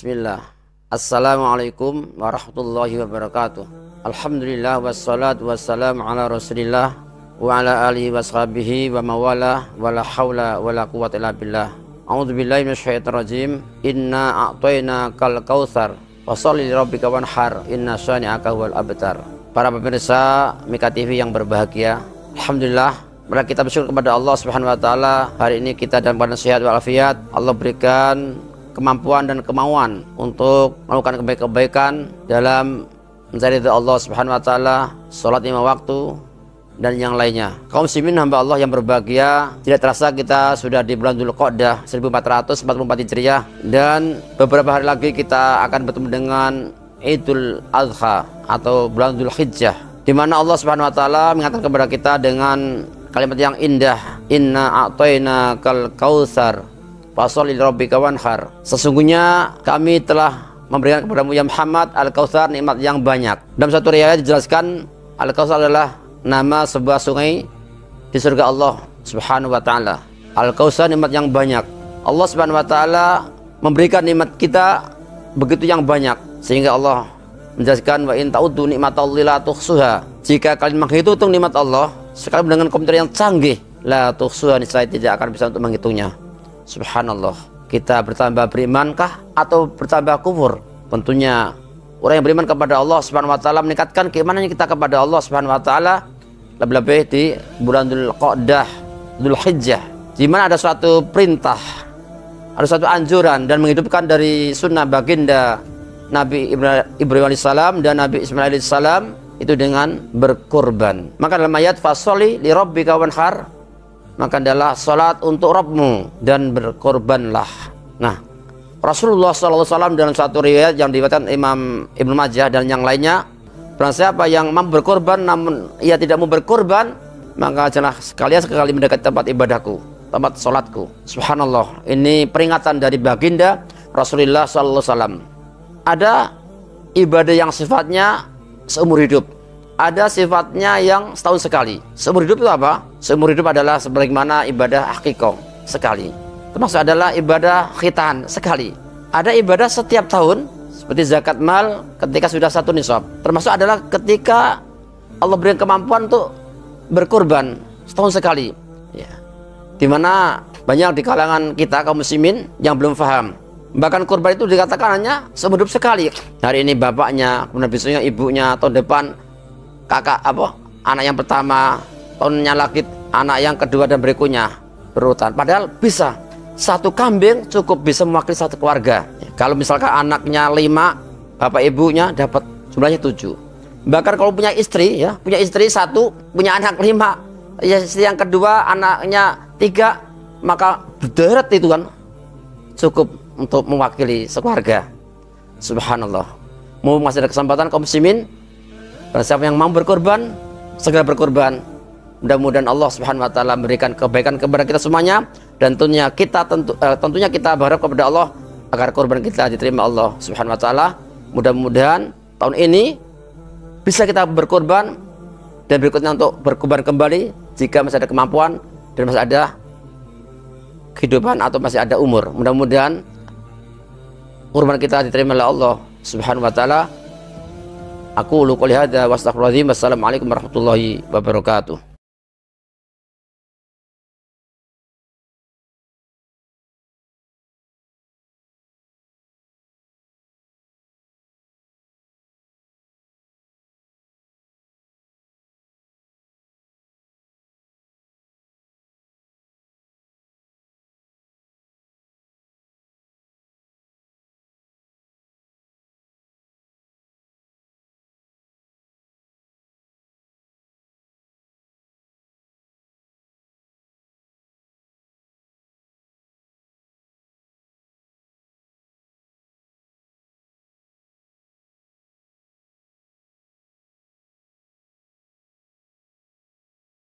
Bismillah. Assalamualaikum warahmatullahi wabarakatuh. Alhamdulillah wassalatu wassalamu ala rasulillah wa ala alihi washabihi wa mawala wa la hawla wa la quwwata illa billah. A'udzubillahi minasyaitonir rajim. Inna a'tainakal kautsar fasholli lirabbika wanhar inna syani'aka huwal abtar. Para pemirsa Mika TV yang berbahagia, alhamdulillah kita bersyukur kepada Allah Subhanahu wa taala. Hari ini kita dalam keadaan sehat walafiat. Allah berikan kemampuan dan kemauan untuk melakukan kebaikan dalam mencari ridha Allah Subhanahu wa taala, salat 5 waktu dan yang lainnya. Kaum muslimin hamba Allah yang berbahagia, tidak terasa kita sudah di bulan Dzulqa'dah 1444 Hijriah dan beberapa hari lagi kita akan bertemu dengan Idul Adha atau bulan Dzulhijjah, di mana Allah Subhanahu wa taala mengatakan kepada kita dengan kalimat yang indah, inna a'tainakal kautsar fasholli lirabbika wanhar. Sesungguhnya kami telah memberikan kepadamu ya Muhammad al-Kautsar, nikmat yang banyak. Dalam satu riwayat dijelaskan al-Kautsar adalah nama sebuah sungai di surga Allah Subhanahu wa taala. Al-Kautsar nikmat yang banyak. Allah Subhanahu wa taala memberikan nikmat kita begitu yang banyak sehingga Allah menjelaskan wa in ta'uddu nikmatallahi la tuhsuha. Jika kalian menghitung nikmat Allah sekalipun dengan komputer yang canggih, la tuhsuha, niscaya tidak akan bisa untuk menghitungnya. Subhanallah, kita bertambah berimankah atau bertambah kufur? Tentunya orang yang beriman kepada Allah Subhanahu wa taala meningkatkan keimanan kita kepada Allah Subhanahu wa taala, lebih-lebih di bulan Dzulqa'dah, Dzulhijjah, di mana ada suatu perintah, ada suatu anjuran dan menghidupkan dari sunnah baginda Nabi Ibrahim alaihissalam dan Nabi Ismail alaihissalam itu dengan berkorban. Maka dalam ayat fasholli lirabbika wanhar, maka adalah salat untuk Rabbmu dan berkorbanlah. Nah, Rasulullah SAW dalam satu riwayat yang diriwayatkan Imam Ibnu Majah dan yang lainnya, barang siapa yang mau berkorban namun ia tidak mau berkorban, maka janganlah sekali mendekati tempat ibadahku, tempat salatku. Subhanallah, ini peringatan dari baginda Rasulullah SAW. Ada ibadah yang sifatnya seumur hidup, ada sifatnya yang setahun sekali. Seumur hidup itu apa? Seumur hidup adalah sebagaimana ibadah akikah sekali, termasuk adalah ibadah khitan sekali. Ada ibadah setiap tahun seperti zakat mal ketika sudah 1 nisab, termasuk adalah ketika Allah berikan kemampuan untuk berkorban setahun sekali ya. Dimana banyak di kalangan kita kaum muslimin yang belum paham, bahkan kurban itu dikatakan hanya seumur hidup sekali. Hari ini bapaknya, kemudian besoknya ibunya, tahun depan kakak anak yang pertama, tahunnya lagi anak yang kedua dan berikutnya berurutan. Padahal bisa satu kambing cukup bisa mewakili satu keluarga. Kalau misalkan anaknya 5, bapak ibunya dapat jumlahnya 7. Bahkan kalau punya istri ya, punya istri 1, punya anak 5, ya istri yang kedua anaknya 3, maka berderet itu kan cukup untuk mewakili sekeluarga. Subhanallah. Mau masih ada kesempatan kaum muslimin, siapa yang mau berkorban, segera berkorban. Mudah-mudahan Allah Subhanahu wa taala memberikan kebaikan kepada kita semuanya, dan tentunya kita berharap kepada Allah agar korban kita diterima Allah Subhanahu wa taala. Mudah-mudahan tahun ini bisa kita berkorban dan berikutnya untuk berkorban kembali jika masih ada kemampuan dan masih ada kehidupan atau masih ada umur. Mudah-mudahan korban kita diterima oleh Allah Subhanahu wa taala. Aku qouli hadza wa astaghfirullahaladzim. Wassalamualaikum warahmatullahi wabarakatuh.